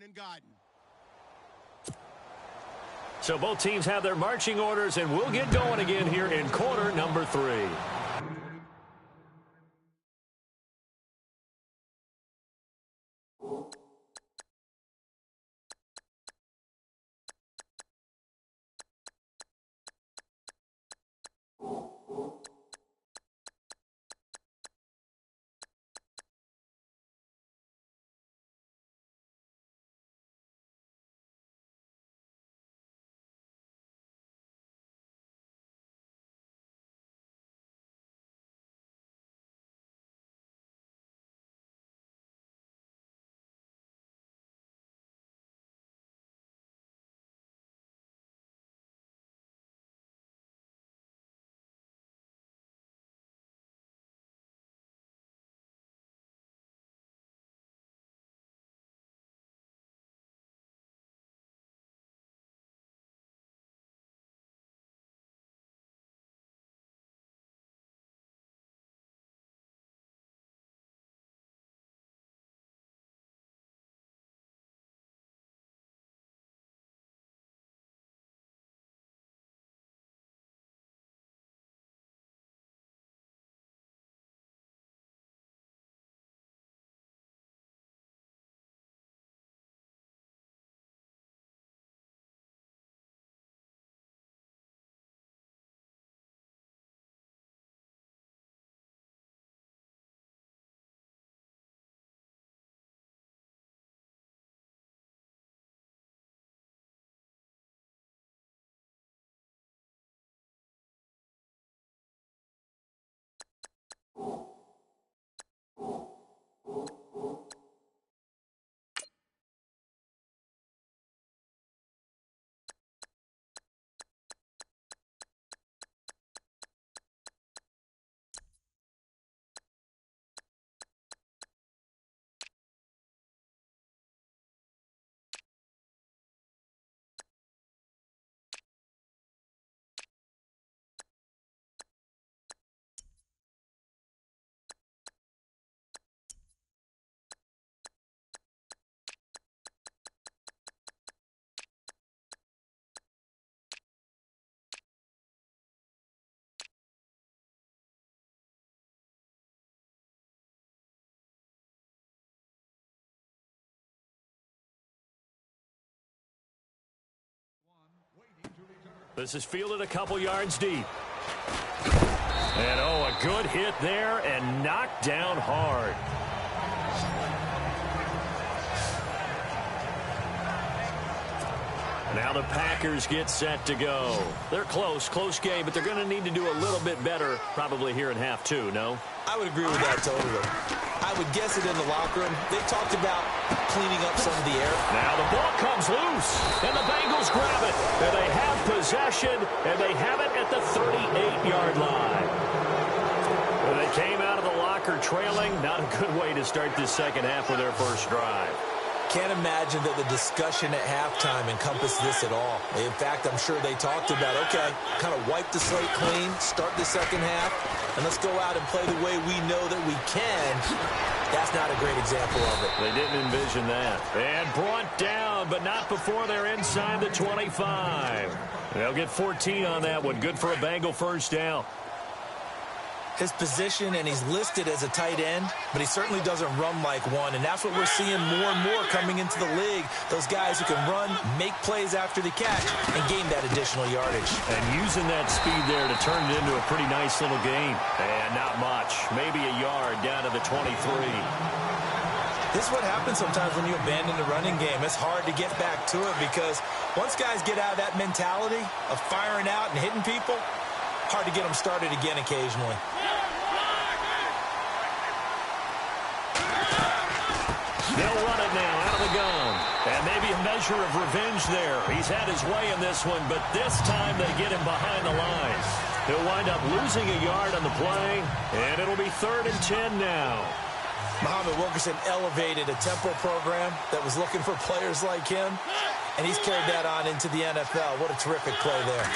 and guiding. So both teams have their marching orders, and we'll get going again here in quarter number 3. This is fielded a couple yards deep. And, oh, a good hit there and knocked down hard. Now the Packers get set to go. They're close game, but they're going to need to do a little bit better probably here in half 2, no? I would agree with that totally. I would guess it in the locker room. They talked about cleaning up some of the air. Now the ball comes loose, and the Bengals grab it. And they have possession, and they have it at the 38-yard line. Well, they came out of the locker trailing. Not a good way to start this second half with their first drive. Can't imagine that the discussion at halftime encompassed this at all. In fact, I'm sure they talked about, okay, kind of wipe the slate clean, start the second half, and let's go out and play the way we know that we can. That's not a great example of it. They didn't envision that. And brought down, but not before they're inside the 25. They'll get 14 on that one. Good for a Bengal first down. His position, and he's listed as a tight end, but he certainly doesn't run like one, and that's what we're seeing more and more coming into the league. Those guys who can run, make plays after the catch, and gain that additional yardage. And using that speed there to turn it into a pretty nice little gain. And not much. Maybe a yard down to the 23. This is what happens sometimes when you abandon the running game. It's hard to get back to it because once guys get out of that mentality of firing out and hitting people, hard to get them started again occasionally. They'll run it now out of the gun. And maybe a measure of revenge there. He's had his way in this one, but this time they get him behind the line. He'll wind up losing a yard on the play, and it'll be 3rd and 10 now. Muhammad Wilkerson elevated a Temple program that was looking for players like him, and he's carried that on into the NFL. What a terrific play there.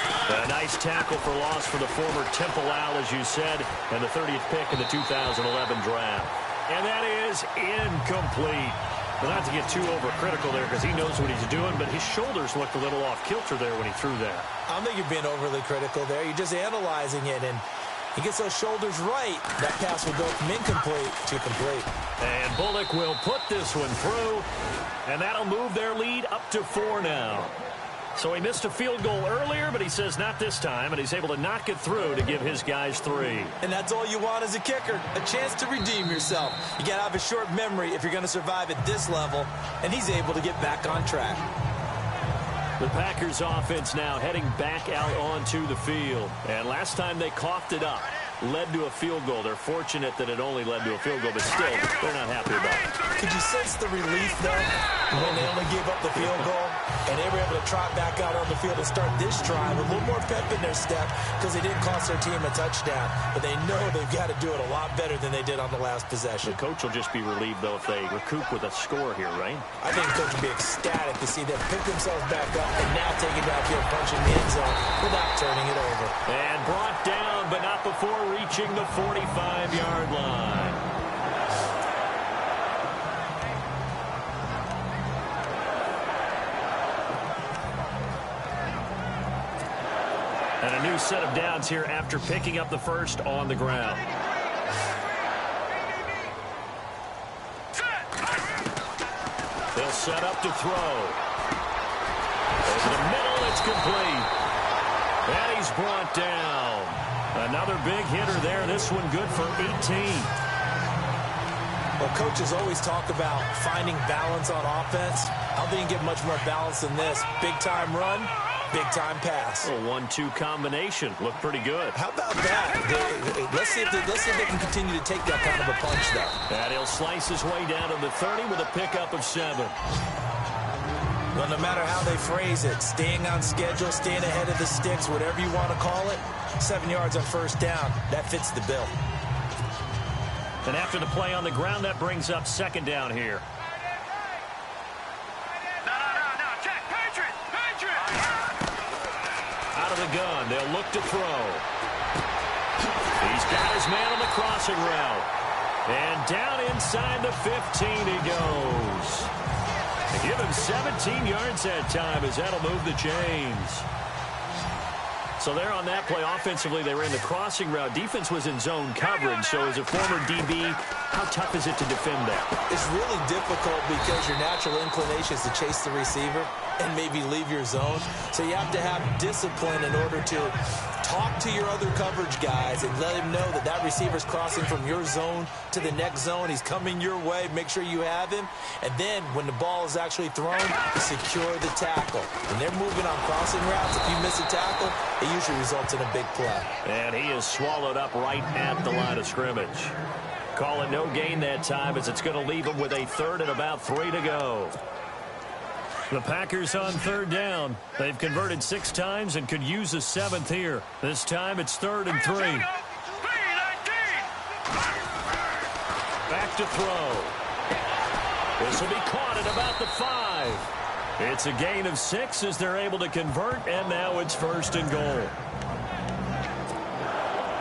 A nice tackle for loss for the former Temple Owl, as you said, and the 30th pick in the 2011 draft. And that is incomplete. Well, not to get too overcritical there because he knows what he's doing, but his shoulders looked a little off kilter there when he threw that. I don't think you're being overly critical there. You're just analyzing it, and he gets those shoulders right. That pass will go from incomplete to complete. And Bullock will put this one through, and that'll move their lead up to 4 now. So he missed a field goal earlier, but he says not this time, and he's able to knock it through to give his guys 3. And that's all you want as a kicker, a chance to redeem yourself. You got to have a short memory if you're going to survive at this level, and he's able to get back on track. The Packers offense now heading back out onto the field. And last time they coughed it up, led to a field goal. They're fortunate that it only led to a field goal, but still, they're not happy about it. Could you sense the relief, though, when they only gave up the field goal? And they were able to trot back out on the field and start this drive with a little more pep in their step because they didn't cost their team a touchdown. But they know they've got to do it a lot better than they did on the last possession. The coach will just be relieved, though, if they recoup with a score here, right? I think the coach will be ecstatic to see them pick themselves back up and now take it downfield, punching the end zone without turning it over. And brought down, but not before reaching the 45-yard line. And a new set of downs here after picking up the first on the ground. They'll set up to throw. Over the middle, it's complete. And he's brought down. Another big hitter there. This one good for 18. Well, coaches always talk about finding balance on offense. I don't think you can get much more balance than this. Big-time run, big-time pass. A 1-2 combination. Looked pretty good. How about that? Let's see if they can continue to take that kind of a punch, though. And he'll slice his way down to the 30 with a pickup of 7. Well, no matter how they phrase it, staying on schedule, staying ahead of the sticks, whatever you want to call it, 7 yards on first down, that fits the bill. And after the play on the ground, that brings up second down here. Out of the gun, they'll look to throw. He's got his man on the crossing route. And down inside the 15 he goes. They give him 17 yards that time as that'll move the chains. So there on that play, offensively, they ran the crossing route. Defense was in zone coverage, so as a former DB, how tough is it to defend that? It's really difficult because your natural inclination is to chase the receiver and maybe leave your zone. So you have to have discipline in order to talk to your other coverage guys and let him know that that receiver's crossing from your zone to the next zone. He's coming your way. Make sure you have him. And then when the ball is actually thrown, secure the tackle. When they're moving on crossing routes, if you miss a tackle, it usually results in a big play. And he is swallowed up right at the line of scrimmage. Call it no gain that time as it's going to leave him with a third and about 3 to go. The Packers on third down. They've converted 6 times and could use a 7th here. This time it's 3rd and 3. Back to throw. This will be caught at about the 5. It's a gain of 6 as they're able to convert, and now it's 1st and goal.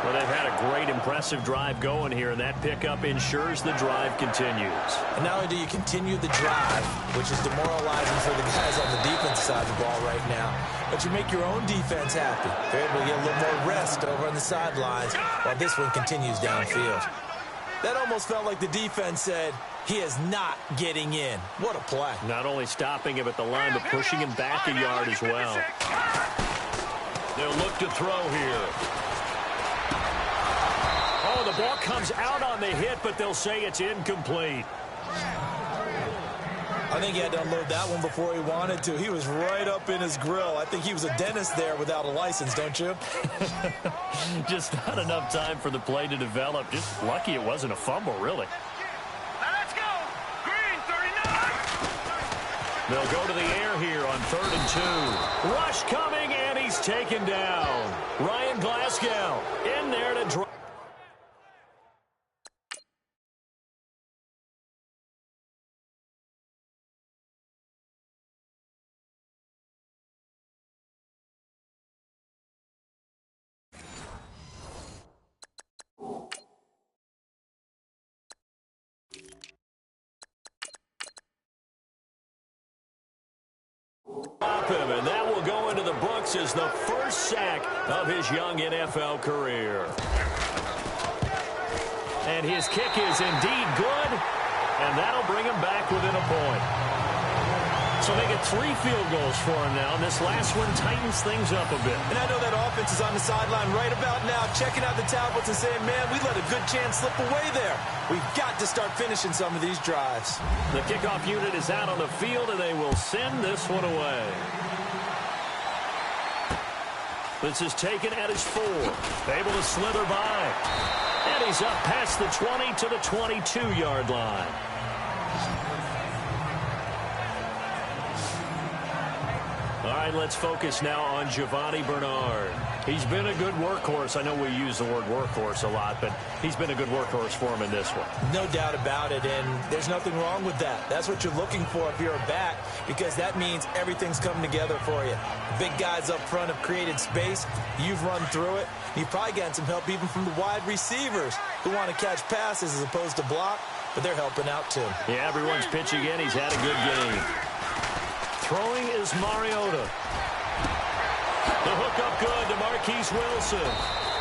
Well, they've had a great, impressive drive going here, and that pickup ensures the drive continues. And not only do you continue the drive, which is demoralizing for the guys on the defense side of the ball right now, but you make your own defense happy. They're able to get a little more rest over on the sidelines while this one continues downfield. That almost felt like the defense said, he is not getting in. What a play. Not only stopping him at the line, but pushing him back a yard as well. They'll look to throw here. Oh, the ball comes out on the hit, but they'll say it's incomplete. I think he had to unload that one before he wanted to. He was right up in his grill. I think he was a dentist there without a license, don't you? Just not enough time for the play to develop. Just lucky it wasn't a fumble, really. Let's go. Green 39. They'll go to the air here on 3rd and 2. Rush coming, and he's taken down. Ryan Glasgow in there to drive. him, and that will go into the books as the first sack of his young NFL career. And his kick is indeed good, and that'll bring him back within a point. So they get 3 field goals for him now, and this last one tightens things up a bit. And I know that offense is on the sideline right about now, checking out the tablets and saying, man, we let a good chance slip away there. We've got to start finishing some of these drives. The kickoff unit is out on the field, and they will send this one away. This is taken at his 4. Able to slither by. And he's up past the 20 to the 22-yard line. All right, let's focus now on Giovanni Bernard. He's been a good workhorse. I know we use the word workhorse a lot, but he's been a good workhorse for him in this one. No doubt about it, and there's nothing wrong with that. That's what you're looking for if you're a back, because that means everything's coming together for you. Big guys up front have created space. You've run through it. You've probably gotten some help even from the wide receivers who want to catch passes as opposed to block, but they're helping out too. Yeah, everyone's pitching in. He's had a good game. Throwing is Mariota. The hook up good to Marquise Wilson.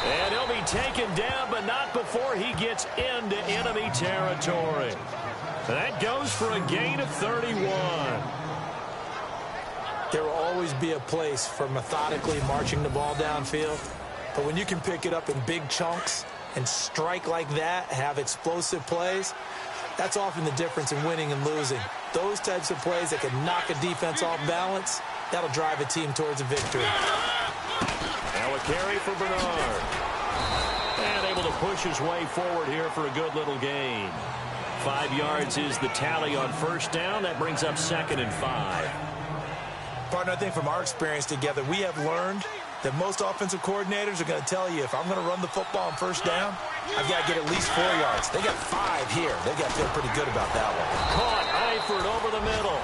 And he'll be taken down, but not before he gets into enemy territory. That goes for a gain of 31. There will always be a place for methodically marching the ball downfield. But when you can pick it up in big chunks and strike like that, have explosive plays, that's often the difference in winning and losing. Those types of plays that can knock a defense off balance, that'll drive a team towards a victory. Now a carry for Bernard. And able to push his way forward here for a good little gain. 5 yards is the tally on first down. That brings up 2nd and 5. Partner, I think from our experience together, we have learned that most offensive coordinators are going to tell you, if I'm going to run the football on first down, I've got to get at least 4 yards. They got 5 here. They've got to feel pretty good about that one. Caught Eifert over the middle.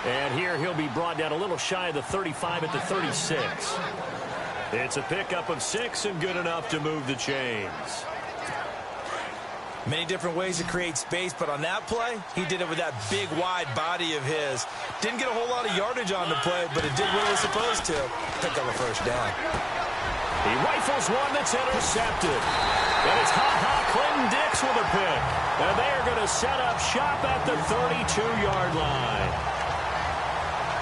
And here he'll be brought down a little shy of the 35 at the 36. It's a pickup of 6 and good enough to move the chains. Many different ways to create space, but on that play, he did it with that big, wide body of his. Didn't get a whole lot of yardage on the play, but it did what it was supposed to. Pick up a first down. He rifles one that's intercepted. And it's Clinton Dix with a pick. And they are going to set up shop at the 32-yard line.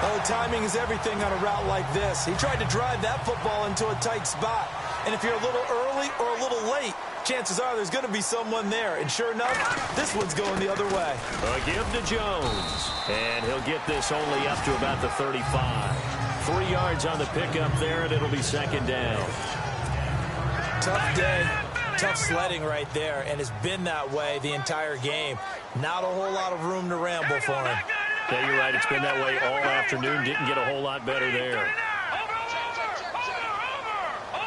Oh, timing is everything on a route like this. He tried to drive that football into a tight spot. And if you're a little early or a little late, chances are there's going to be someone there. And sure enough, this one's going the other way. A give to Jones. And he'll get this only up to about the 35. 3 yards on the pickup there, and it'll be 2nd down. Tough day. Tough sledding right there, and it's been that way the entire game. Not a whole lot of room to ramble for him. Yeah, you're right. It's been that way all afternoon. Didn't get a whole lot better there.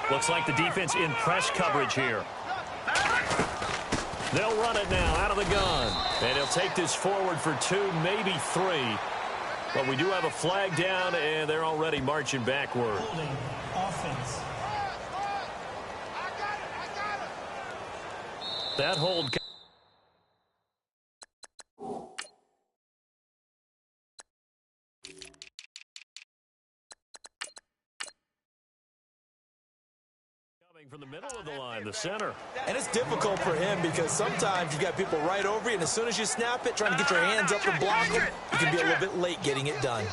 Looks like the defense in press coverage here. They'll run it now out of the gun. And he'll take this forward for 2, maybe 3. But we do have a flag down, and they're already marching backward. Offense. That hold. Coming from the middle of the line, the center. And it's difficult for him because sometimes you got people right over you, and as soon as you snap it, trying to get your hands up and block them, you can be a little bit late getting it done.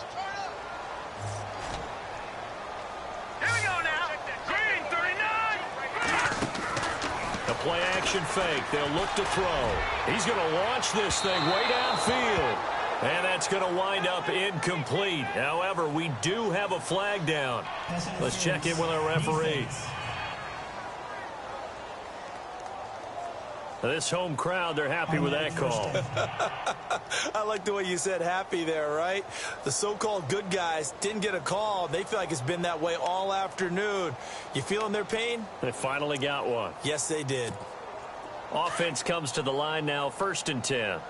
Here we go now. Green, 39. A play action fake. They'll look to throw. He's going to launch this thing way downfield. And that's going to wind up incomplete. However, we do have a flag down. Let's check in with our referee. This home crowd, they're happy with that call. I like the way you said happy there, right? The so-called good guys didn't get a call. They feel like it's been that way all afternoon. You feeling their pain? They finally got one. Yes, they did. Offense comes to the line now, 1st and 10.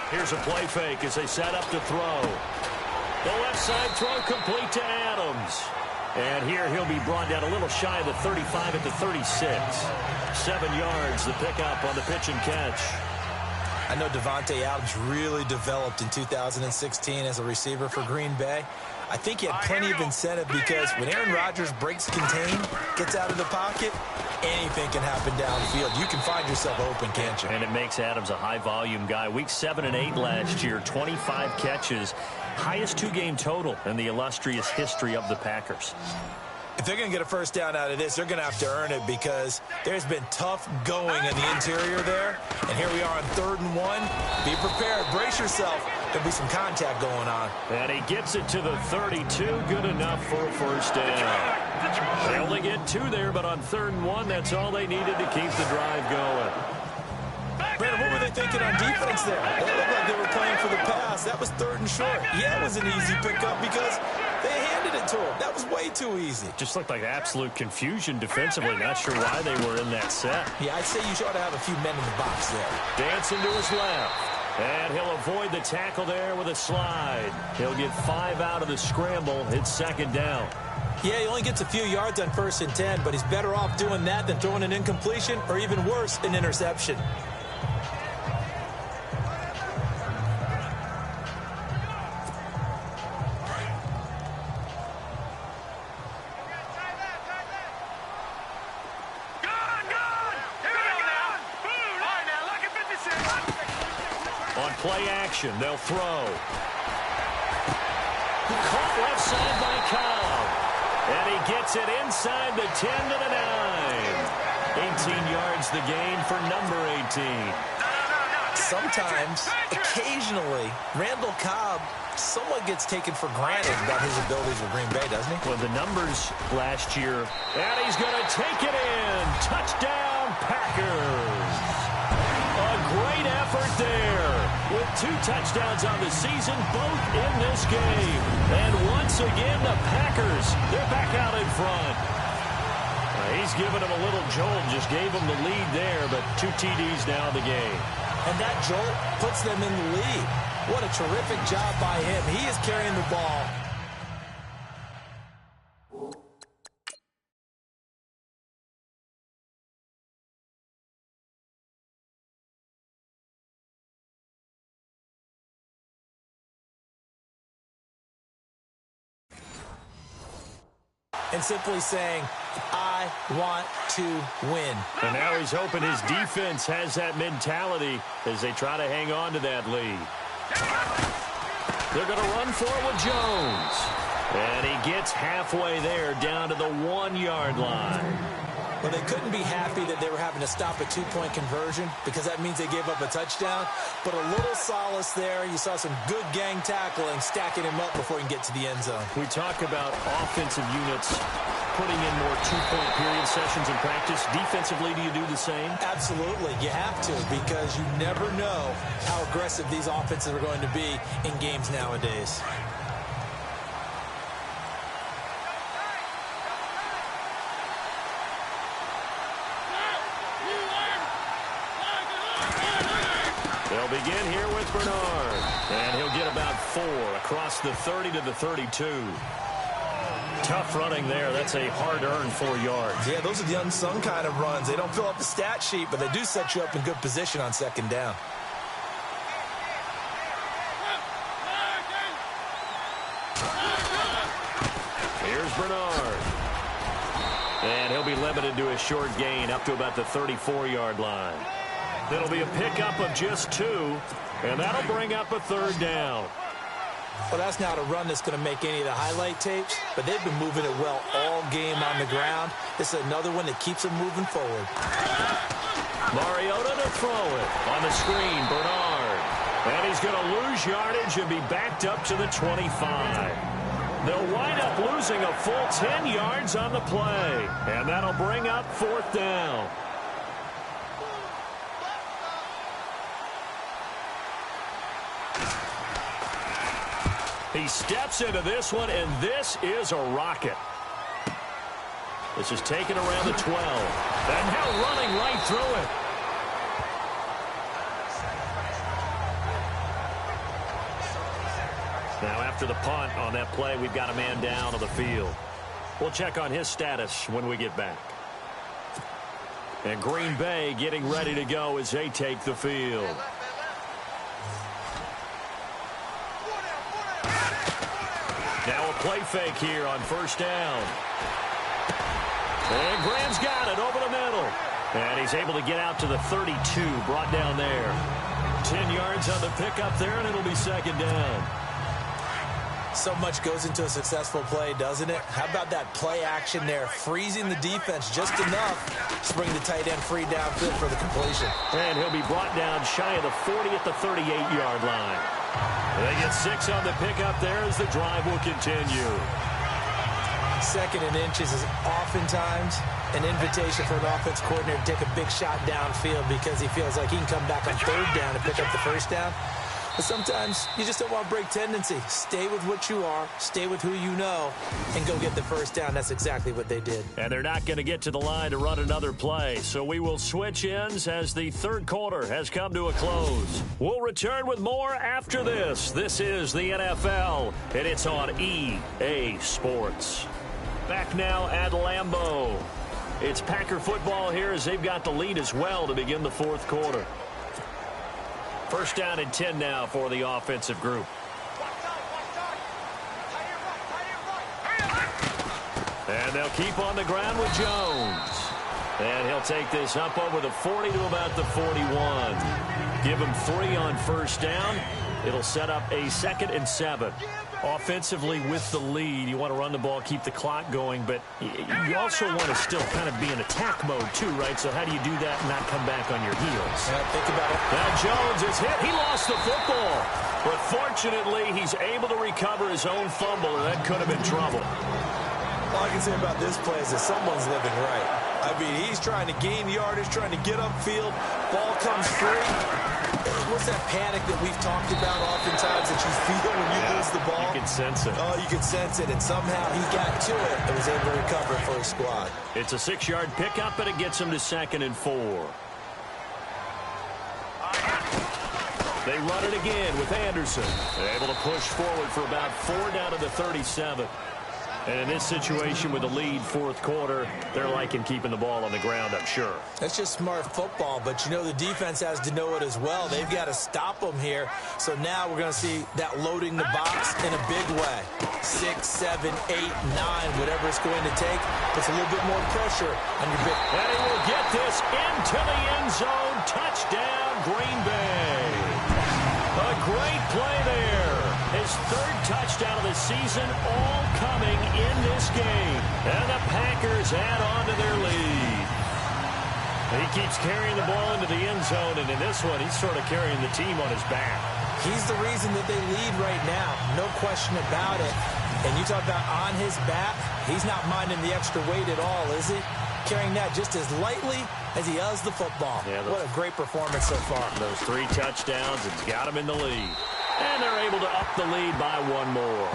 Here's a play fake as they set up to throw. The left side throw complete to Adams. And here he'll be brought down a little shy of the 35 at the 36. 7 yards, the pickup on the pitch and catch. I know Devontae Adams really developed in 2016 as a receiver for Green Bay. I think he had plenty of incentive because when Aaron Rodgers breaks contain, gets out of the pocket, anything can happen downfield. You can find yourself open, can't you? And it makes Adams a high-volume guy. Week 7 and 8 last year, 25 catches, highest two-game total in the illustrious history of the Packers. If they're going to get a first down out of this, they're going to have to earn it because there's been tough going in the interior there. And here we are on 3rd and 1. Be prepared. Brace yourself. There'll be some contact going on. And he gets it to the 32. Good enough for a first down. They only get 2 there, but on 3rd and 1, that's all they needed to keep the drive going. Brandon, what were they thinking on defense there? They looked like they were playing for the pass. That was 3rd and short. Yeah, it was an easy pickup because they handed it to him. That was way too easy. Just looked like absolute confusion defensively. Not sure why they were in that set. Yeah, I'd say you ought to have a few men in the box there. Dancing to his left. And he'll avoid the tackle there with a slide. He'll get 5 out of the scramble. It's 2nd down. Yeah, he only gets a few yards on 1st and 10, but he's better off doing that than throwing an incompletion or even worse, an interception. Play action. They'll throw. Caught left side by Cobb. And he gets it inside the 10 to the 9. 18 yards the gain for number 18. Sometimes, occasionally, Randall Cobb somewhat gets taken for granted about his abilities with Green Bay, doesn't he? Well, the numbers last year. And he's going to take it in. Touchdown, Packers. A great effort there. With 2 touchdowns on the season, both in this game. And once again, the Packers, they're back out in front. He's given them a little jolt, just gave them the lead there, but 2 TDs now in the game. And that jolt puts them in the lead. What a terrific job by him. He is carrying the ball. And simply saying, I want to win. And now he's hoping his defense has that mentality as they try to hang on to that lead. They're going to run for it with Jones. And he gets halfway there down to the 1-yard line. Well, they couldn't be happy that they were having to stop a 2-point conversion because that means they gave up a touchdown. But a little solace there. You saw some good gang tackling, stacking him up before he can get to the end zone. We talk about offensive units putting in more 2-point period sessions in practice. Defensively, do you do the same? Absolutely. You have to because you never know how aggressive these offenses are going to be in games nowadays. They'll begin here with Bernard. And he'll get about 4 across the 30 to the 32. Tough running there. That's a hard-earned 4 yards. Yeah, those are the unsung kind of runs. They don't fill up the stat sheet, but they do set you up in good position on 2nd down. Here's Bernard. And he'll be limited to a short gain up to about the 34-yard line. It'll be a pickup of just 2, and that'll bring up a 3rd down. Well, that's not a run that's going to make any of the highlight tapes, but they've been moving it well all game on the ground. This is another one that keeps them moving forward. Mariota to throw it. On the screen, Bernard. And he's going to lose yardage and be backed up to the 25. They'll wind up losing a full 10 yards on the play, and that'll bring up 4th down. He steps into this one, and this is a rocket. This is taken around the 12. And now running right through it. Now after the punt on that play, we've got a man down on the field. We'll check on his status when we get back. And Green Bay getting ready to go as they take the field. play fake here on first down. And Graham's got it over the middle. And he's able to get out to the 32, brought down there. 10 yards on the pickup there, and it'll be second down. So much goes into a successful play, doesn't it? How about that play action there, freezing the defense just enough to bring the tight end free downfield for the completion. And he'll be brought down shy of the 40 at the 38-yard line. They get 6 on the pickup there as the drive will continue. Second and inches is oftentimes an invitation for an offense coordinator to take a big shot downfield because he feels like he can come back on third down and pick up the first down. But sometimes you just don't want to break tendency. Stay with what you are, stay with who you know, and go get the first down. That's exactly what they did. And they're not going to get to the line to run another play. So we will switch ends as the third quarter has come to a close. We'll return with more after this. This is the NFL, and it's on EA Sports. Back now at Lambeau. It's Packer football here as they've got the lead as well to begin the fourth quarter. First down and 10 now for the offensive group. And they'll keep on the ground with Jones. And he'll take this up over the 40 to about the 41. Give him 3 on first down. It'll set up a 2nd and 7. Offensively with the lead, you want to run the ball, keep the clock going, but you also want to still kind of be in attack mode too, right? So how do you do that and not come back on your heels? Yeah, think about it. Now Jones is hit. He lost the football. But fortunately, he's able to recover his own fumble, and that could have been trouble. All I can say about this play is that someone's living right. I mean, he's trying to gain yardage, trying to get upfield. Ball comes free. What's that panic that we've talked about oftentimes that you feel when you lose the ball? You can sense it. Oh, you can sense it, and somehow he got to it and was able to recover for his squad. It's a 6-yard pickup, and it gets him to 2nd and 4. They run it again with Anderson. They're able to push forward for about 4 down to the 37. And in this situation with the lead fourth quarter, they're liking keeping the ball on the ground, I'm sure. That's just smart football, but you know the defense has to know it as well. They've got to stop them here. So now we're going to see that loading the box in a big way. 6, 7, 8, 9, whatever it's going to take. Puts a little bit more pressure on your big. And he will get this into the end zone. Touchdown, Green Bay. A great play there. His 3rd touchdown of the season, all coming in this game. And the Packers add on to their lead. He keeps carrying the ball into the end zone, and in this one, he's sort of carrying the team on his back. He's the reason that they lead right now. No question about it. And you talk about on his back, he's not minding the extra weight at all, is he? Carrying that just as lightly as he does the football. Yeah, what a great performance so far. Those 3 touchdowns, it's got him in the lead. And they're able to up the lead by 1 more.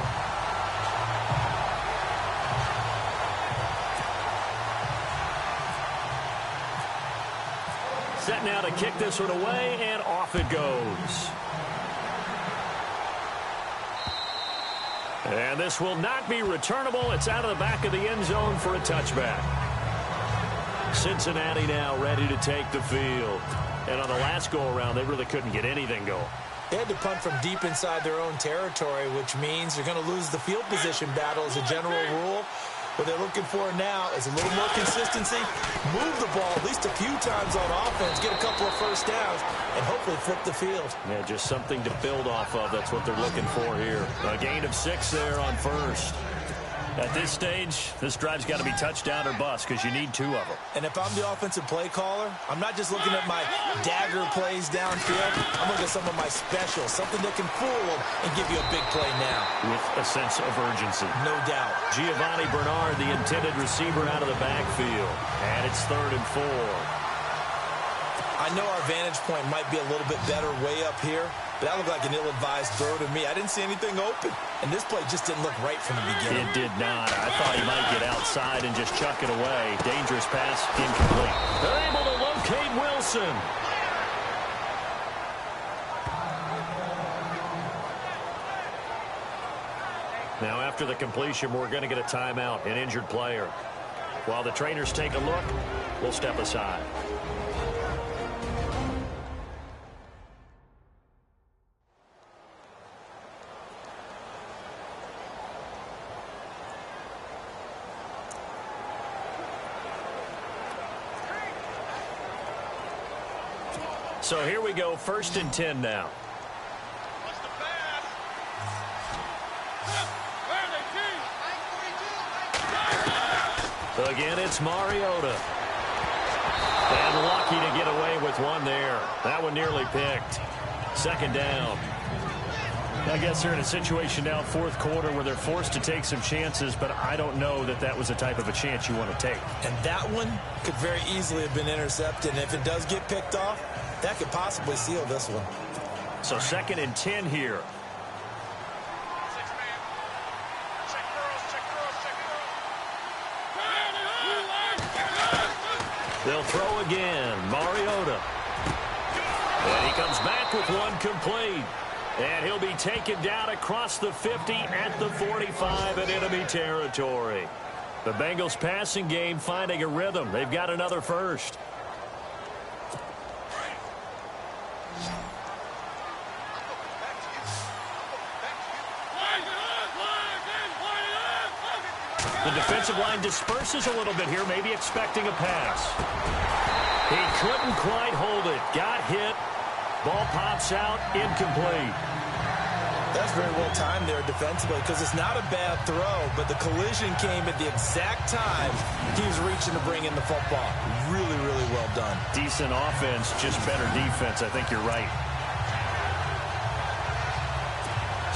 Set now to kick this one away, and off it goes. And this will not be returnable. It's out of the back of the end zone for a touchback. Cincinnati now ready to take the field. And on the last go-around, they really couldn't get anything going. They had to punt from deep inside their own territory, which means they're going to lose the field position battle as a general rule. What they're looking for now is a little more consistency, move the ball at least a few times on offense, get a couple of first downs, and hopefully flip the field. Yeah, just something to build off of. That's what they're looking for here. A gain of 6 there on first. At this stage, this drive's got to be touchdown or bust because you need 2 of them. And if I'm the offensive play caller, I'm not just looking at my dagger plays downfield. I'm looking at some of my specials, something that can fool them and give you a big play now. With a sense of urgency. No doubt. Giovanni Bernard, the intended receiver out of the backfield. And it's 3rd and 4. I know our vantage point might be a little bit better way up here, but that looked like an ill-advised throw to me. I didn't see anything open, and this play just didn't look right from the beginning. It did not. I thought he might get outside and just chuck it away. Dangerous pass, incomplete. They're able to locate Wilson. Now, after the completion, we're going to get a timeout, an injured player. While the trainers take a look, we'll step aside. So here we go, 1st and 10 now. Again, it's Mariota. And lucky to get away with one there. That one nearly picked. 2nd down. I guess they're in a situation now, 4th quarter, where they're forced to take some chances, but I don't know that that was the type of a chance you want to take. And that one could very easily have been intercepted. And if it does get picked off, that could possibly seal this one. So 2nd and 10 here. They'll throw again. Mariota. And he comes back with one complete. And he'll be taken down across the 50 at the 45 in enemy territory. The Bengals passing game finding a rhythm. They've got another first. The defensive line disperses a little bit here, maybe expecting a pass. He couldn't quite hold it. Got hit. Ball pops out, incomplete. That's very well timed there defensively because it's not a bad throw, but the collision came at the exact time he was reaching to bring in the football. Really, really well done. Decent offense, just better defense. I think you're right.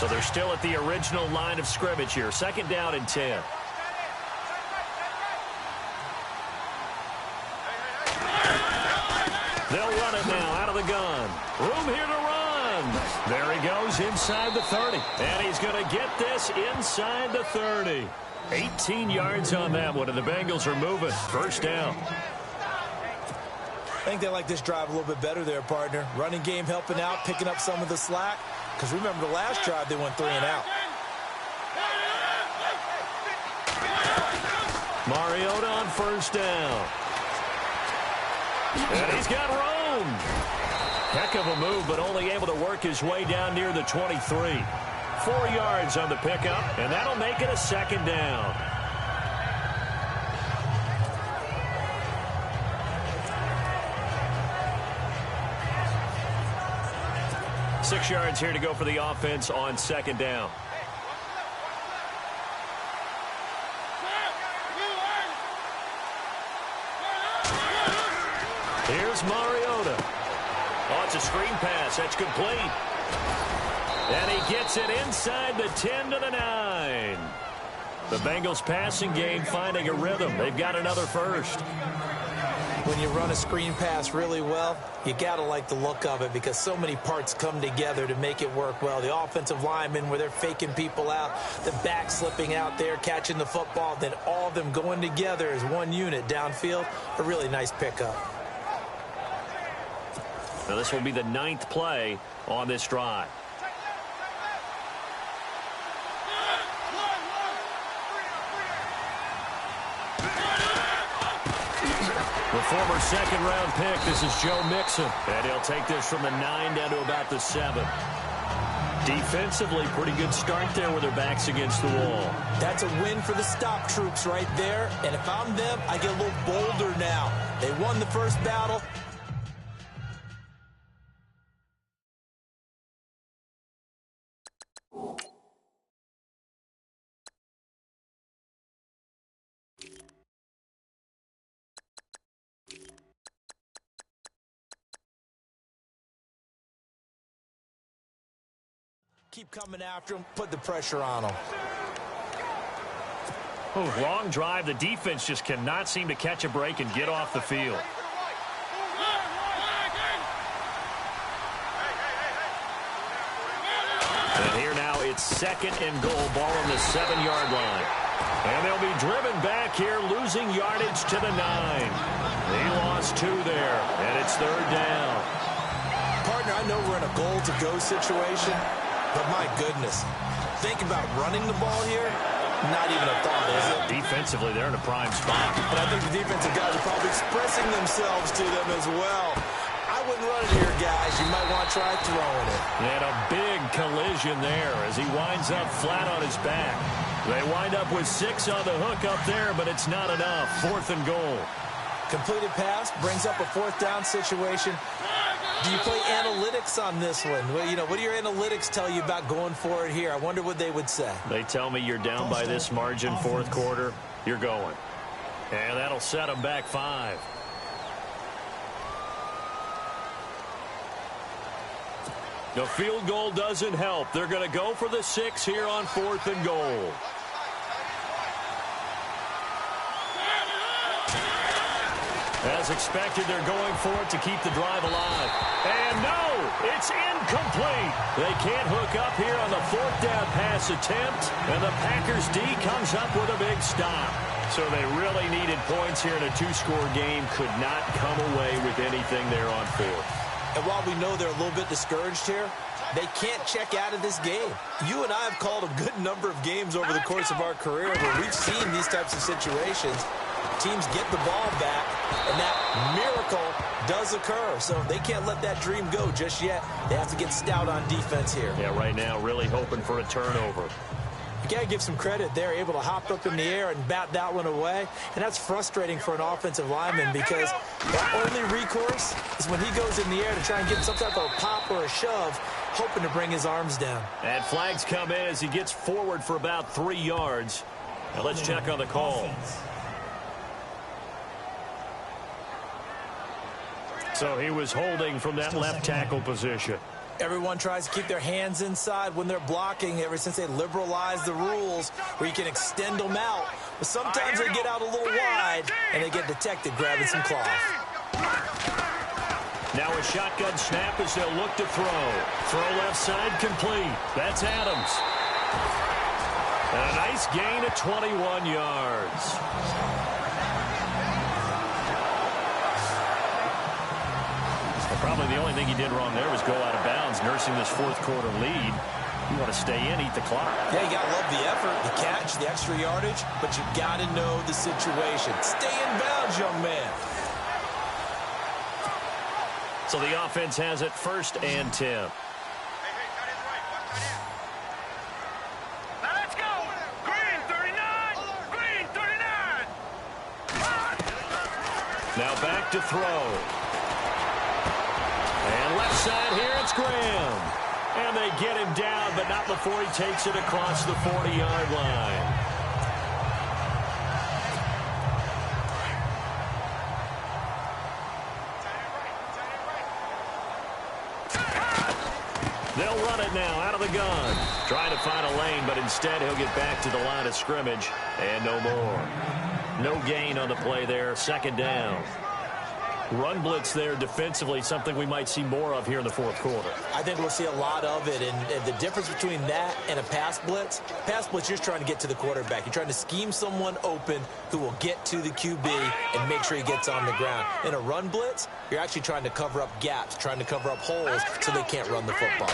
So they're still at the original line of scrimmage here. 2nd down and 10. They'll run it now out of the gun. Room here to run. There he goes inside the 30. And he's going to get this inside the 30. 18 yards on that one, and the Bengals are moving. 1st down. I think they like this drive a little bit better there, partner. Running game helping out, picking up some of the slack. Because remember the last drive, they went 3 and out. Mariota on 1st down. And he's got room. Heck of a move, but only able to work his way down near the 23. 4 yards on the pickup, and that'll make it a 2nd down. Six yards here to go for the offense on 2nd down. Here's Mariota. Oh, it's a screen pass. That's complete. And he gets it inside the 10 to the 9. The Bengals passing game finding a rhythm. They've got another first. When you run a screen pass really well, you got to like the look of it because so many parts come together to make it work well. The offensive linemen where they're faking people out, the back slipping out there, catching the football, then all of them going together as one unit downfield. A really nice pickup. Now this will be the 9th play on this drive. The former 2nd-round pick, this is Joe Mixon. And he'll take this from the 9 down to about the 7. Defensively, pretty good start there with their backs against the wall. That's a win for the stop troops right there. And if I'm them, I get a little bolder now. They won the first battle. Keep coming after him, put the pressure on him. Oh, long drive. The defense just cannot seem to catch a break and get off the field. And here now it's 2nd and goal, ball on the 7-yard line. And they'll be driven back here, losing yardage to the 9. He lost 2 there, and it's 3rd down. Partner, I know we're in a goal-to-go situation, but my goodness, think about running the ball here. Not even a thought, is it? Defensively, they're in a prime spot. But I think the defensive guys are probably expressing themselves to them as well. I wouldn't run it here, guys. You might want to try throwing it. And a big collision there as he winds up flat on his back. They wind up with 6 on the hook up there, but it's not enough. 4th and goal. Completed pass brings up a 4th down situation. Do you play analytics on this one? Well, what do your analytics tell you about going for it here? I wonder what they would say. They tell me you're down by this margin fourth quarter, you're going. And that'll set them back 5. The field goal doesn't help. They're going to go for the 6 here on 4th and goal. As expected, they're going for it to keep the drive alive. And no, it's incomplete. They can't hook up here on the 4th down pass attempt. And the Packers D comes up with a big stop. So they really needed points here in a 2-score game. Could not come away with anything there on 4th. And while we know they're a little bit discouraged here, they can't check out of this game. You and I have called a good number of games over the course of our career where we've seen these types of situations. Teams get the ball back, and that miracle does occur. So they can't let that dream go just yet. They have to get stout on defense here. Yeah, right now really hoping for a turnover. You got to give some credit. They're able to hop up in the air and bat that one away. And that's frustrating for an offensive lineman because their only recourse is when he goes in the air to try and get some type of a pop or a shove, hoping to bring his arms down. And flags come in as he gets forward for about 3 yards. Now let's check on the call. So he was holding from that left tackle position. Everyone tries to keep their hands inside when they're blocking ever since they liberalized the rules where you can extend them out. But sometimes they get out a little wide and they get detected grabbing some cloth. Now a shotgun snap as they'll look to throw. Throw left side complete. That's Adams. And a nice gain of 21 yards. Probably the only thing he did wrong there was go out of bounds, nursing this 4th quarter lead. You want to stay in, eat the clock. Yeah, you got to love the effort, the catch, the extra yardage, but you got to know the situation. Stay in bounds, young man. So the offense has it 1st and 10. Now let's go. Green 39. Green 39. Now back to throw. And left side here, it's Graham. And they get him down, but not before he takes it across the 40-yard line. They'll run it now out of the gun. Trying to find a lane, but instead he'll get back to the line of scrimmage. And no more. No gain on the play there. 2nd down. Run blitz there defensively, something we might see more of here in the 4th quarter. I think we'll see a lot of it, and the difference between that and a pass blitz, you're just trying to get to the quarterback. You're trying to scheme someone open who will get to the QB and make sure he gets on the ground. In a run blitz, you're actually trying to cover up gaps, trying to cover up holes so they can't run the football.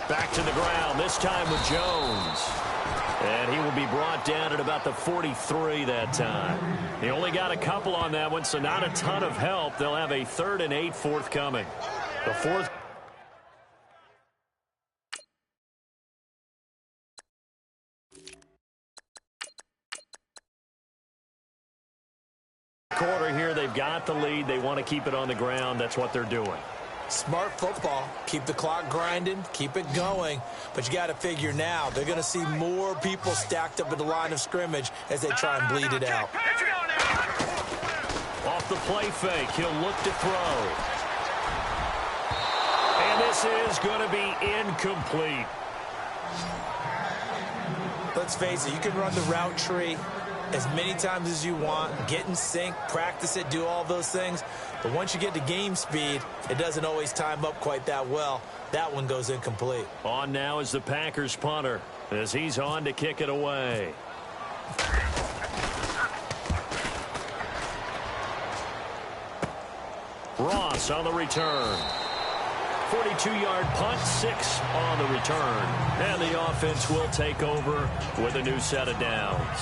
Back to the ground, this time with Jones. And he will be brought down at about the 43 that time. He only got a couple on that one, so not a ton of help. They'll have a 3rd and 8 forthcoming. The 4th quarter here, they've got the lead. They want to keep it on the ground. That's what they're doing. Smart football. Keep the clock grinding. Keep it going. But you got to figure now they're going to see more people stacked up at the line of scrimmage as they try and bleed it out. Off the play fake. He'll look to throw. And this is going to be incomplete. Let's face it, you can run the route tree as many times as you want, get in sync, practice it, do all those things. But once you get to game speed, it doesn't always time up quite that well. That one goes incomplete. On now is the Packers punter as he's on to kick it away. Ross on the return. 42-yard punt, 6 on the return. And the offense will take over with a new set of downs.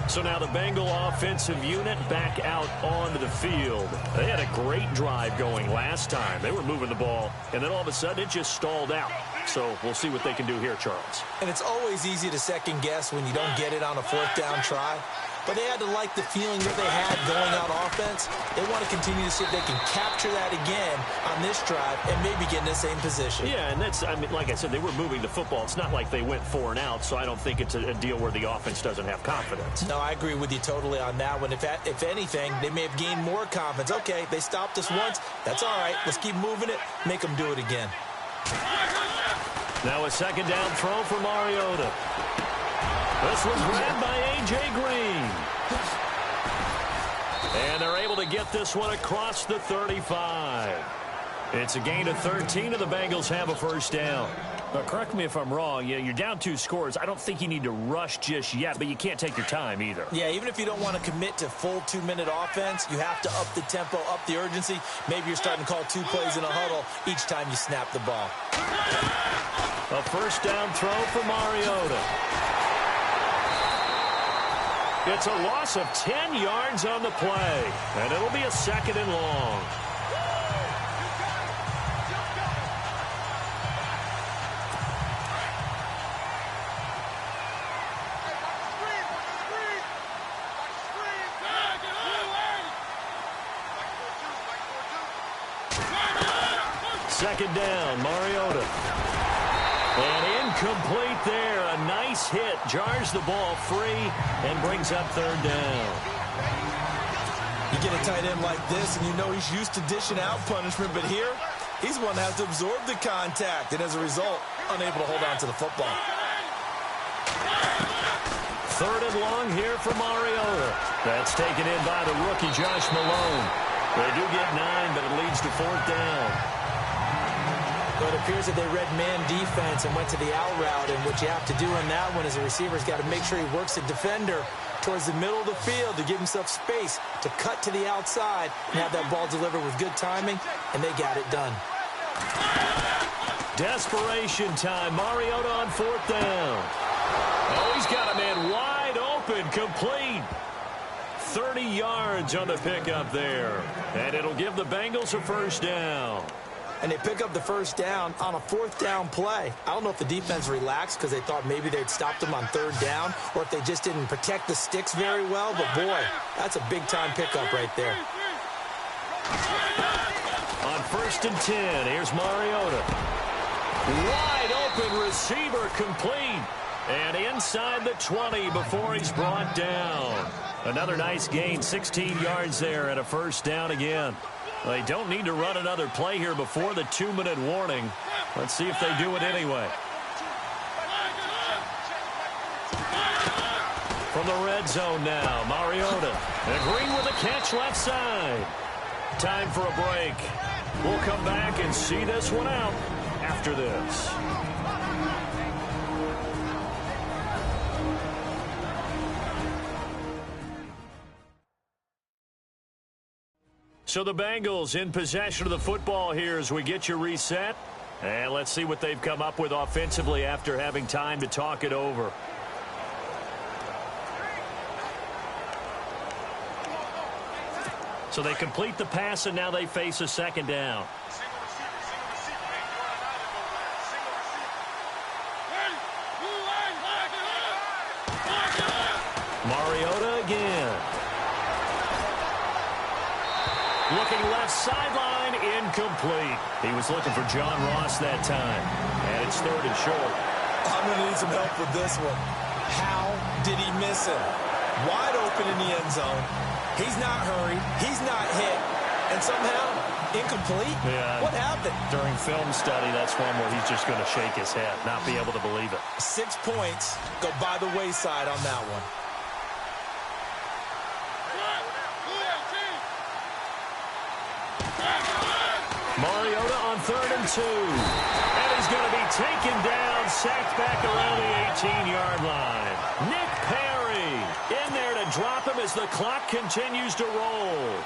So now the Bengal offensive unit back out onto the field. They had a great drive going last time. They were moving the ball, and then all of a sudden it just stalled out. So we'll see what they can do here, Charles. And it's always easy to second guess when you don't get it on a 4th down try. but they had to like the feeling that they had going out offense. They want to continue to see if they can capture that again on this drive and maybe get in the same position. Yeah, and that's, I mean, like I said, they were moving the football. It's not like they went 4 and out, so I don't think it's a deal where the offense doesn't have confidence. No, I agree with you totally on that one. If anything, they may have gained more confidence. Okay, they stopped us once. That's all right. Let's keep moving it. Make them do it again. Now a second down throw for Mariota. This was grabbed by A.J. Green. And they're able to get this one across the 35. It's a gain of 13, and the Bengals have a first down. Now, correct me if I'm wrong. You're down 2 scores. I don't think you need to rush just yet, but you can't take your time either. Yeah, even if you don't want to commit to full 2-minute offense, you have to up the tempo, up the urgency. Maybe you're starting to call 2 plays in a huddle each time you snap the ball. A first down throw for Mariota. It's a loss of 10 yards on the play, and it'll be a second and long. Second down, Mariota. And incomplete there. A nice hit. Jars the ball free and brings up third down. You get a tight end like this, and you know he's used to dishing out punishment, but here, he's one that has to absorb the contact, and as a result, unable to hold on to the football. Third and long here for Mariota. That's taken in by the rookie, Josh Malone. They do get 9, but it leads to fourth down. So it appears that they read man defense and went to the out route, and what you have to do in that one is a receiver's got to make sure he works the defender towards the middle of the field to give himself space to cut to the outside and have that ball delivered with good timing, and they got it done. Desperation time. Mariota on fourth down. Oh, he's got a man wide open, complete. 30 yards on the pickup there, and it'll give the Bengals a first down. And they pick up the first down on a fourth down play. I don't know if the defense relaxed because they thought maybe they'd stopped them on third down or if they just didn't protect the sticks very well. But, boy, that's a big-time pickup right there. On first and 10, here's Mariota. Wide open receiver complete. And inside the 20 before he's brought down. Another nice gain, 16 yards there and a first down again. They don't need to run another play here before the 2-minute warning. Let's see if they do it anyway. From the red zone now, Mariota. And Green with a catch left side. Time for a break. We'll come back and see this one out after this. So the Bengals in possession of the football here as we get you reset. And let's see what they've come up with offensively after having time to talk it over. So they complete the pass, and now they face a second down. Mariota again. Looking left sideline, incomplete. He was looking for John Ross that time. And it's third and short. I'm going to need some help with this one. How did he miss him? Wide open in the end zone. He's not hurried. He's not hit. And somehow, incomplete? Yeah. What happened? During film study, that's one where he's just going to shake his head, not be able to believe it. 6 points go by the wayside on that one. Mariota on third and 2. And he's going to be taken down, sacked back around the 18-yard line. Nick Perry in there to drop him as the clock continues to roll.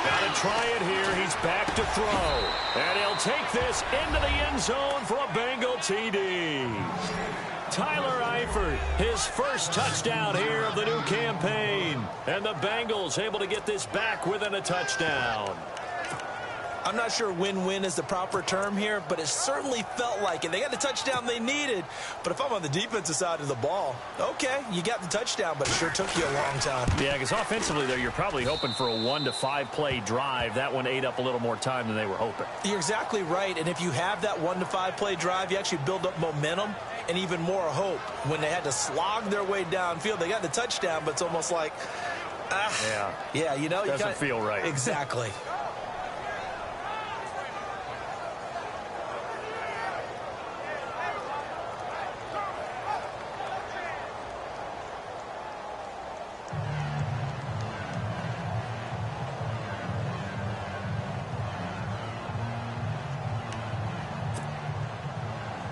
Got to try it here. He's back to throw. And he'll take this into the end zone for a Bengal TD. Tyler Eifert, his first touchdown here of the new campaign. And the Bengals able to get this back within a touchdown. I'm not sure win-win is the proper term here, but it certainly felt like it. They got the touchdown they needed, but if I'm on the defensive side of the ball, okay, you got the touchdown, but it sure took you a long time. Yeah, because offensively, though, you're probably hoping for a 1 to 5 play drive. That one ate up a little more time than they were hoping. You're exactly right, and if you have that 1 to 5 play drive, you actually build up momentum and even more hope. When they had to slog their way downfield, they got the touchdown, but it's almost like, yeah, you know, doesn't feel right. Exactly.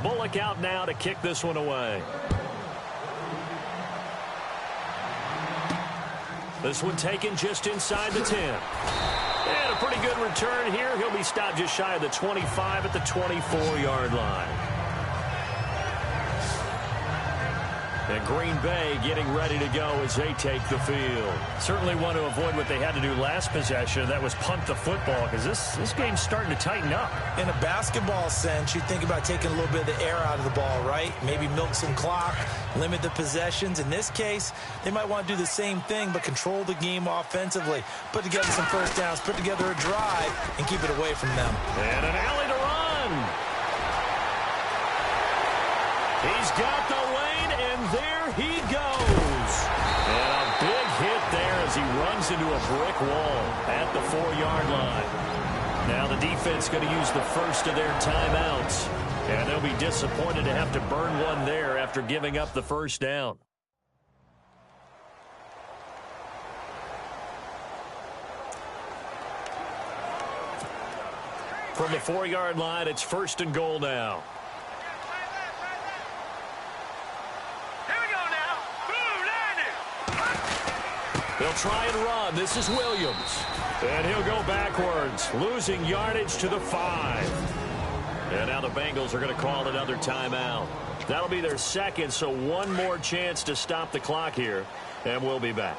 Bullock out now to kick this one away. This one taken just inside the 10. And a pretty good return here. He'll be stopped just shy of the 25 at the 24-yard line. And Green Bay getting ready to go as they take the field. Certainly want to avoid what they had to do last possession. That was punt the football, because this game's starting to tighten up. In a basketball sense, you think about taking a little bit of the air out of the ball, right? Maybe milk some clock, limit the possessions. In this case, they might want to do the same thing, but control the game offensively. Put together some first downs, put together a drive, and keep it away from them. And an alley to run. He's got the lane, and there he goes. And a big hit there as he runs into a brick wall at the 4-yard line. Now the defense going to use the first of their timeouts. And they'll be disappointed to have to burn one there after giving up the first down. From the 4-yard line, it's 1st and goal now. They'll try and run. This is Williams. And he'll go backwards, losing yardage to the 5. And now the Bengals are going to call another timeout. That'll be their second, so one more chance to stop the clock here. And we'll be back.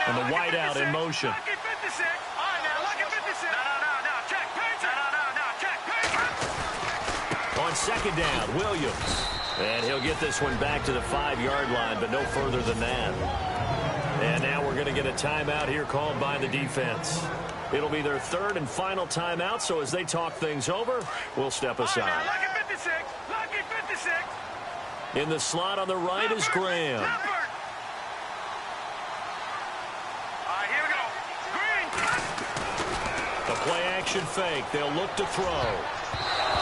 And the wideout in motion. On second down, Williams. And he'll get this one back to the 5-yard line, but no further than that. And now we're going to get a timeout here called by the defense. It'll be their third and final timeout, so as they talk things over, we'll step aside. In the slot on the right is Graham. The play-action fake. They'll look to throw.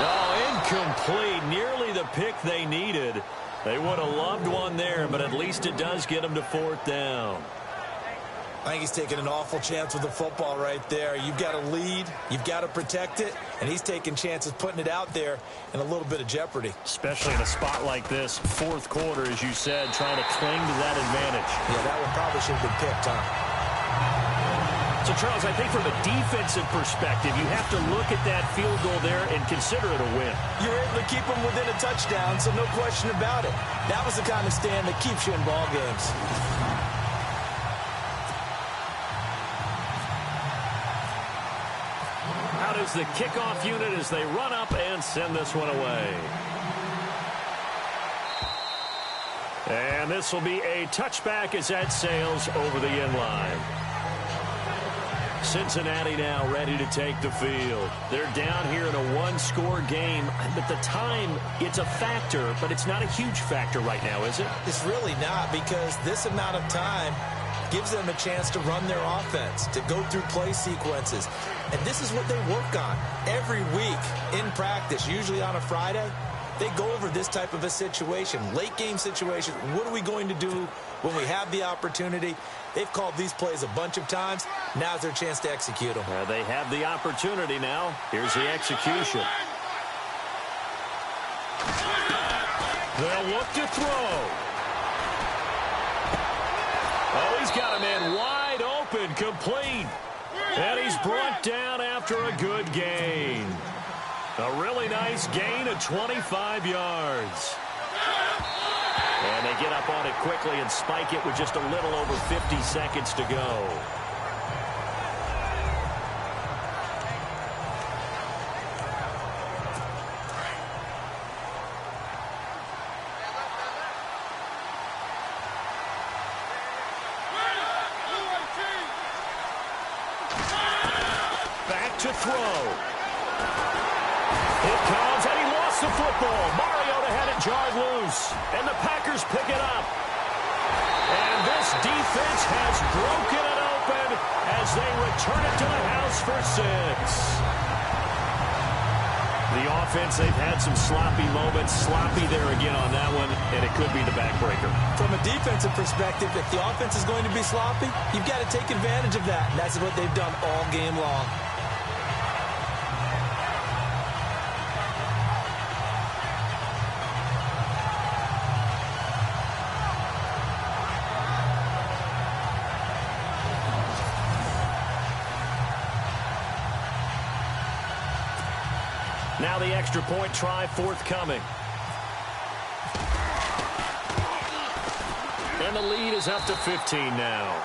Oh, incomplete. Nearly the pick they needed. They would have loved one there, but at least it does get them to 4th down. I think he's taking an awful chance with the football right there. You've got to lead. You've got to protect it. And he's taking chances putting it out there in a little bit of jeopardy. Especially in a spot like this, 4th quarter, as you said, trying to cling to that advantage. Yeah, that one probably should have been picked, huh? So, Charles, I think from a defensive perspective, you have to look at that field goal there and consider it a win. You're able to keep them within a touchdown, so no question about it. That was the kind of stand that keeps you in ball games. Out is the kickoff unit as they run up and send this one away. And this will be a touchback as that sails over the end line. Cincinnati now ready to take the field. They're down here in a one-score game. But the time, it's a factor, but it's not a huge factor right now, is it? It's really not, because this amount of time gives them a chance to run their offense, to go through play sequences. And this is what they work on every week in practice, usually on a Friday. They go over this type of a situation, late game situation. What are we going to do when we have the opportunity? They've called these plays a bunch of times. Now's their chance to execute them. They have the opportunity now. Here's the execution. They'll look to throw. Oh, he's got a man wide open, complete. And he's brought down after a good gain. A really nice gain of 25 yards. And they get up on it quickly and spike it with just a little over 50 seconds to go. Back to throw. It comes, and he lost the football. Mariota had it jarred loose, and the Packers pick it up. And this defense has broken it open as they return it to the house for 6. The offense, they've had some sloppy moments. Sloppy there again on that one, and it could be the backbreaker. From a defensive perspective, if the offense is going to be sloppy, you've got to take advantage of that. And that's what they've done all game long. Now the extra point try forthcoming. And the lead is up to 15 now.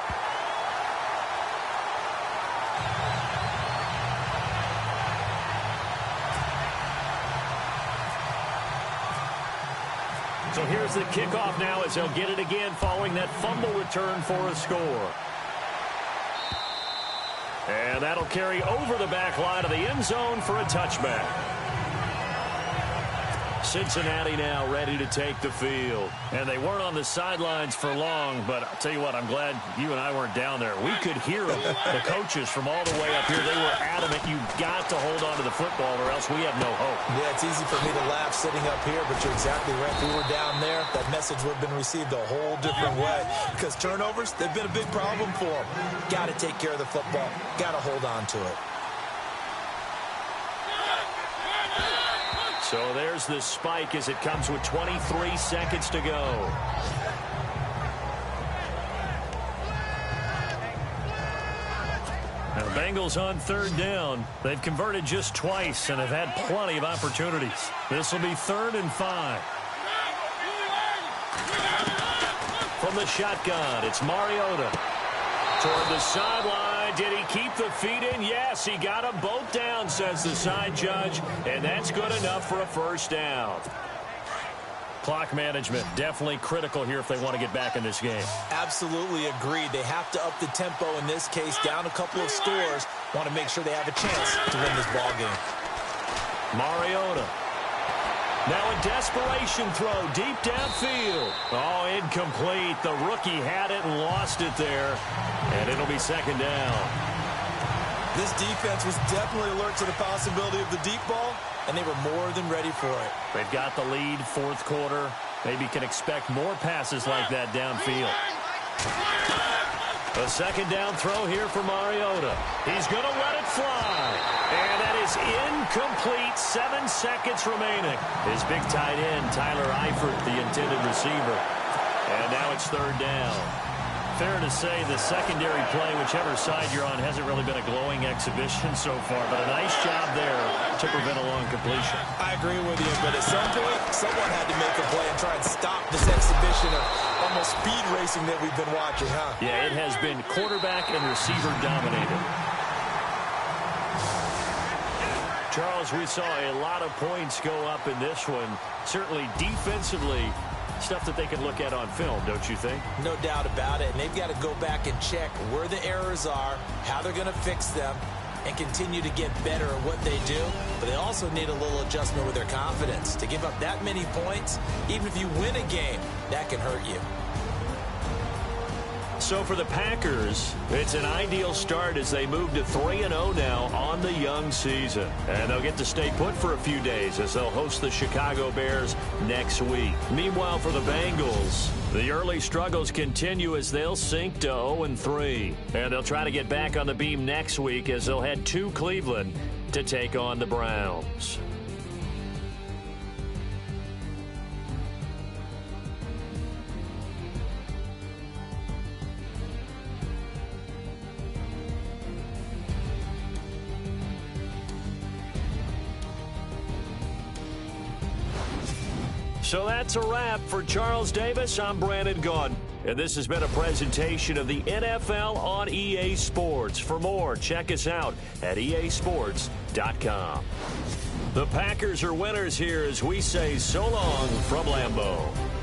So here's the kickoff now as they'll get it again following that fumble return for a score. And that'll carry over the back line of the end zone for a touchback. Cincinnati now ready to take the field. And they weren't on the sidelines for long, but I'll tell you what, I'm glad you and I weren't down there. We could hear them, the coaches from all the way up here. They were adamant, you've got to hold on to the football or else we have no hope. Yeah, it's easy for me to laugh sitting up here, but you're exactly right. If we were down there, that message would have been received a whole different way. Because turnovers, they've been a big problem for them. Got to take care of the football. Got to hold on to it. So there's the spike as it comes with 23 seconds to go. Now the Bengals on third down. They've converted just twice and have had plenty of opportunities. This will be 3rd and 5. From the shotgun, it's Mariota. Toward the sideline. Did he keep the feet in? Yes, he got them both down, says the side judge, and that's good enough for a first down. Clock management, definitely critical here if they want to get back in this game. Absolutely agreed. They have to up the tempo in this case, down a couple of scores. Want to make sure they have a chance to win this ball game. Mariota. Now a desperation throw deep downfield. Oh, incomplete. The rookie had it and lost it there. And it'll be 2nd down. This defense was definitely alert to the possibility of the deep ball, and they were more than ready for it. They've got the lead, 4th quarter. Maybe can expect more passes like that downfield. A 2nd down throw here for Mariota. He's going to let it fly. And that is incomplete. 7 seconds remaining. His big tight end, Tyler Eifert, the intended receiver. And now it's 3rd down. Fair to say the secondary play, whichever side you're on, hasn't really been a glowing exhibition so far. But a nice job there to prevent a long completion. I agree with you, but at some point, someone had to make a play and try and stop this exhibition of almost speed racing that we've been watching, huh? Yeah, it has been quarterback and receiver dominated. Charles, we saw a lot of points go up in this one. Certainly defensively, stuff that they can look at on film, don't you think? No doubt about it. And they've got to go back and check where the errors are, how they're going to fix them, and continue to get better at what they do. But they also need a little adjustment with their confidence. To give up that many points, even if you win a game, that can hurt you. So for the Packers, it's an ideal start as they move to 3-0 now on the young season. And they'll get to stay put for a few days as they'll host the Chicago Bears next week. Meanwhile, for the Bengals, the early struggles continue as they'll sink to 0-3. And they'll try to get back on the beam next week as they'll head to Cleveland to take on the Browns. So that's a wrap. For Charles Davis, I'm Brandon Gaudin. And this has been a presentation of the NFL on EA Sports. For more, check us out at easports.com. The Packers are winners here as we say so long from Lambeau.